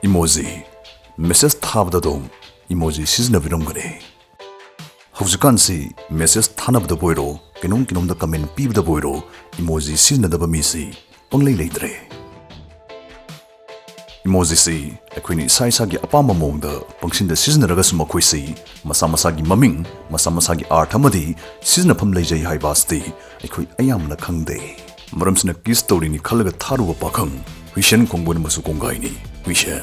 Emoji message thabda dom emoji sijinnabiromgani haujikansi message thanabda boiro kinom da comment pibda boiro emoji sijinnadaba misi panglei leitre emoji si akwini sai gi apamba mongda pangsinda sijinnaraga suma khoisi masa gi maming masa gi Aartha amadi sijinnafam leijai haibasti akhoi ayamna khangde maramsina kiss tawrini khalaga tharuba pakhang Huishen kongbon masu kongaini Huishen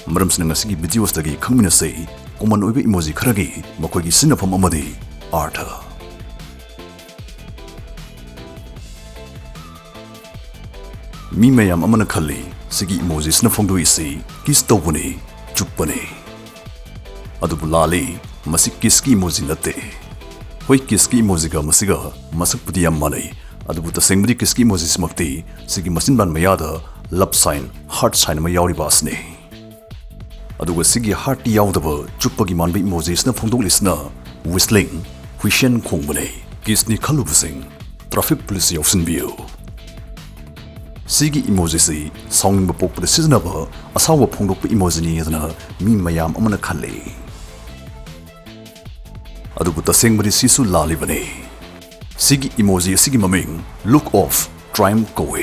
maramsina ngasigi videos dagi khangmina sei common oibe emoji kharagi makoigi sinnafam amadi Aartha mi mayam amana khalli sigi emoji snafongdo isi kiss tawbuni chupani adubu lali masi kiski emoji natte hoi kiski emoji ga masiga masakpudi yam manai adubu tasengmudi kiski emoji smakti sigi masinban mayada love sign heart sign ma yauri basne aduga sigi heart yaudaba chupagi manbi emoji snafongdo lisna whistling huishen kongbane kisni khalubusing traffic police yausin view Sigi emoji si song bapokpada sijinnaba asawa phongdokpa emoji ni yadana mi mayam amana khalle adubu tasengmadi sisu lalibane Sigi emoji sigi maming look off triumph kowe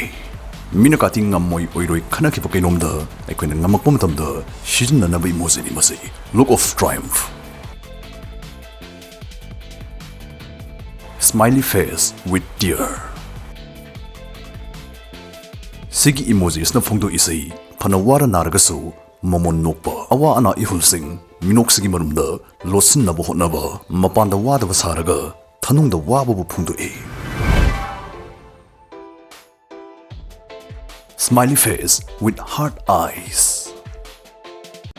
mina kati ngammoi oiroi khanaki pakainomda aikoina ngamakpa matamda sijinnanaba emoji ni masi look off triumph smiley face with tear Sigi emoji snafongdo isai phanawara naragasu momon nokpa awa ana ihulsing minoksigi marumda lossinnaba hotnaba mapanda wadaba saraga thanungda wababu phungdo Smiley face with heart eyes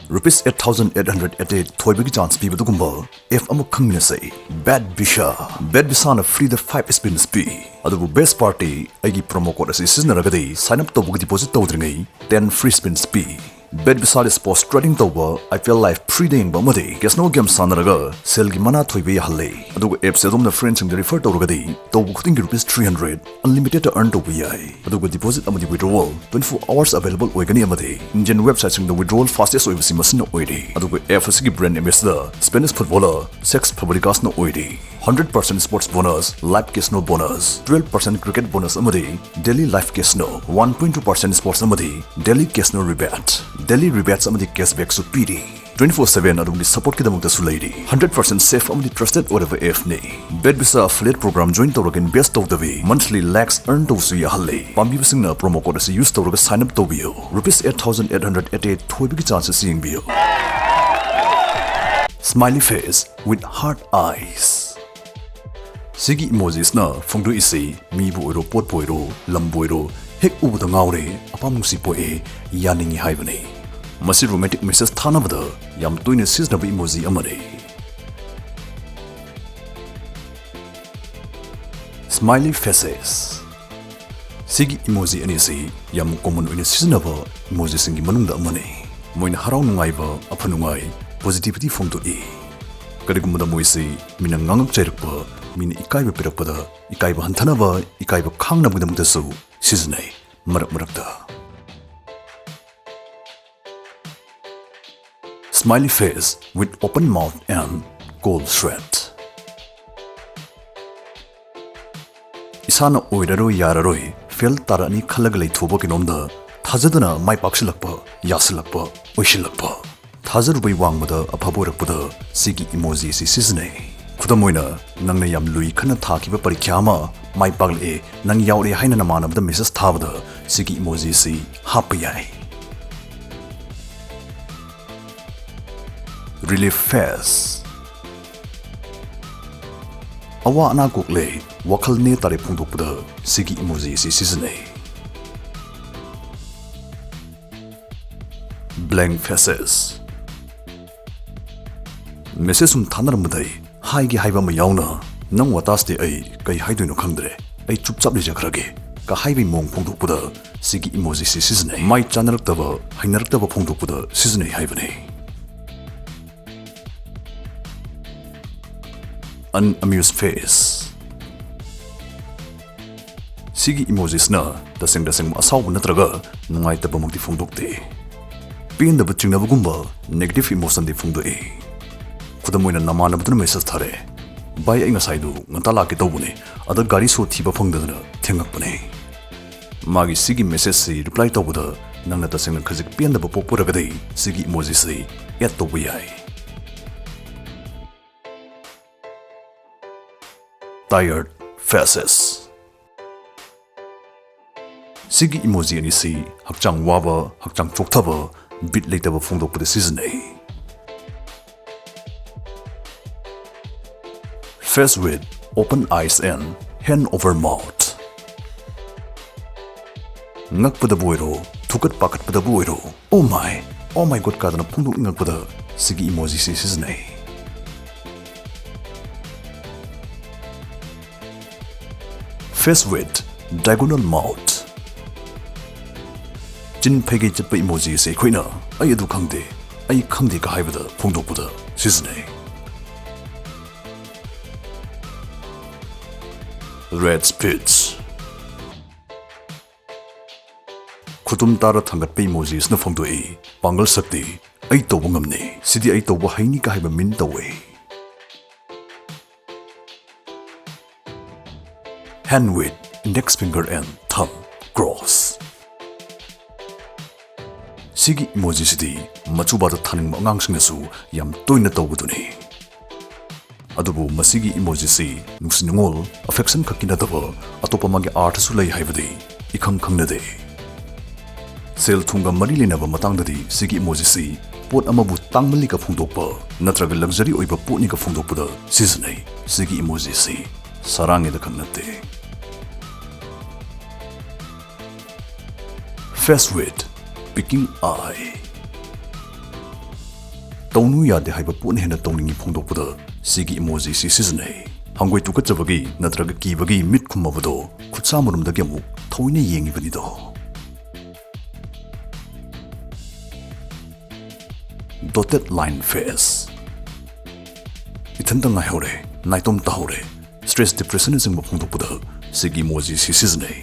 Rupees 8,888 thoibagi chance pibadugumba F amuk khangmina sei bad bisha na free the 5 spins p adubu best party aigi promo code asi sijinnaragadi sign up tawbugi deposit tawdringai 10 free spins p bed bisal post trading tawba IPL live pre-ding bamadi casino game sanaraga sell gi mana thoibe halle adugu apps adumna friends sing refer tawragadi tawbu khuding rupees 300 unlimited to earn tawbi yai adugu deposit amadi withdrawal 24 hours available oigani amadi Indian website sing the withdrawal fastest oibasi masina oidi adugu app asigi brand ambassador Spanish footballer sex fabricas no oidi 100% sports bonus live casino bonus 12% cricket bonus amadi daily live casino 1.2% sports amadi daily casino rebate Delhi rebates amadi cashback su PD 24/7 adumdi support kidamukta su leidi 100% safe amadi trusted whatever if ne bedbisa affiliate program join tawragin best of the way monthly lakhs earn to su ya halle pambi bisingna promo code se use tawraga sign up tawbiyo rupees 8,888 thoibigi chances seeing bio smiley face with heart eyes Sigi emojis na phongdo isi mi bu oiro pot boiro lam boiro hek ubuda ngawre apamungsi poe yaningi haibane Masi romantic message thanabada yam toina sijinnaba emoji amane Smiley faces Sigi emoji anisi yam common oina sijinnaba emoji singi manungda amane moina harau nungaiba aphanungai positivity phongdo karigumda moisi mina ngangak chairakpa mina ikaiba pirakpada ikaiba hanthanaba ikaiba khangnabudamukta su sijinnai marakda Smiley face with open mouth and cold sweat. Isana oiraroi yararoi fel tarani khalagalai thoba kinomda thajadana mai paksilakpa yasilakpa oisilakpa thajarubai wangmada aphaborakpada sigi emoji si sijinnai Kudamoina nangna yam lui khana thakiba parikya ma mai pagle nang yaure haina namanabda message thabada sigi emoji si hapyai Relief face Awa ana kokle wakhal ne tare phungdokpada sigi emoji si sijinnai Blank faces Message sum thanarmadai haigi haiba ma yauna nang watas de ai kai haidoino khangdre ai chupchap le jakhrage ka haibi mong phungdokpada sigi emoji si sijinnai mai chanaraktaba hainaraktaba phungdokpada sijinnai haibane Unamused face Sigi emojis na daseng asaw natraga nungai tabamukti phongdokte ꯄꯦꯟꯗꯕ ꯆꯤꯡꯅꯕꯒꯨꯝꯕ negative ꯏꯃꯣꯁꯟꯗꯤ ꯐꯣꯡꯗꯣꯛꯏ ꯈꯨꯗꯝ ꯑꯣꯏꯅ ꯅꯃꯥꯟꯅꯕꯗꯨꯅ message ꯊꯥꯔꯦ ꯚꯥꯏ ꯑꯩ ꯉꯁꯥꯏꯗꯨ ꯉꯟꯇꯥ ꯂꯥꯛꯀꯦ ꯇꯧꯕꯅꯦ ꯑꯗ ꯒꯥꯔꯤ ꯁꯣ ꯊꯤꯕ ꯐꯪꯗꯗꯅ ꯊꯦꯡꯉꯛꯄꯅꯦ ꯃꯥꯒꯤ ꯁꯤꯒꯤ ꯃꯦꯁꯦꯖꯁꯤ ꯔꯤꯄ꯭ꯂꯥꯏ ꯇꯧꯕꯗ ꯅꯪꯅ ꯇꯁꯦꯡꯅ ꯈꯖꯤꯛ ꯄꯦꯟꯗꯕ ꯄꯣꯛꯄꯔꯒꯗꯤ ꯁꯤꯒꯤ ꯏꯃꯣꯖꯤꯁꯤ ꯑꯦꯗ ꯇꯧꯕ ꯌꯥꯏ Tired faces Sigi emoji anisi hakchang waba hakchang chokthaba bit leitaba phongdokpade sizinai Face with open eyes and hand over mouth ngakpada boiro thukat pakatpada boiro oh my god kadana phongdok ingakpada sigi emoji si sizinai Face with diagonal mouth Chin phege chappa emoji se khoina ai adu khangde ka haibada phongdokpada sizinai Red spits Khutum tara thangatpa emojis na phongdoi pangal sakti ai toba ngamne sidi ai toba haini ka haiba min tawe Hand with index finger and thumb cross. Sigi emoji sidi machubada thaning angang singnasu yam toina tawbuduni. Adubu masigi emoji si nungsinungol affection khakinadaba atopa magi Aartha su lei haibadi ikhang khangnade. Sel thunga mari lenaba matangdadi sigi emoji si pot amabu tangmali ka phungdokpa natraga luxury oiba potni ka phungdokpada sizinai sigi emoji si sarange da khangnate. Face with picking eye Tawnu yade haiba pone hena tawningi phongdokpada sigi emoji si sizinai hangoi tukatjabagi natraga kibagi mit khumabado khutsa marumdagi amuk thoine yengibani do Dotted line face Ithanta ngai hore naitom ta hore stress depression ising phongdokpada sigi emoji si sizinai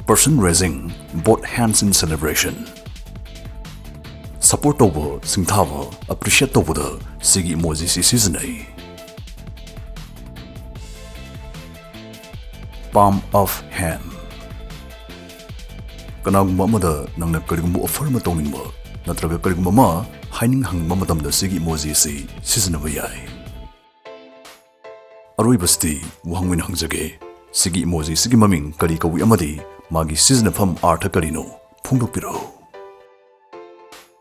Person raising both hands in celebration. Support over, singthava, appreciate over the sigi emoji si sizinai. Palm of hand. Kanagumba amada nangna karigumba offer ma tawningba natraga karigumba ma haining hangba matamda sigi emoji si sizinaba yai. Aroibasti wahangwin hangjage sigi emoji sigi maming kari kawi amadi Magi sizinafam Aartha karino phongdokpiro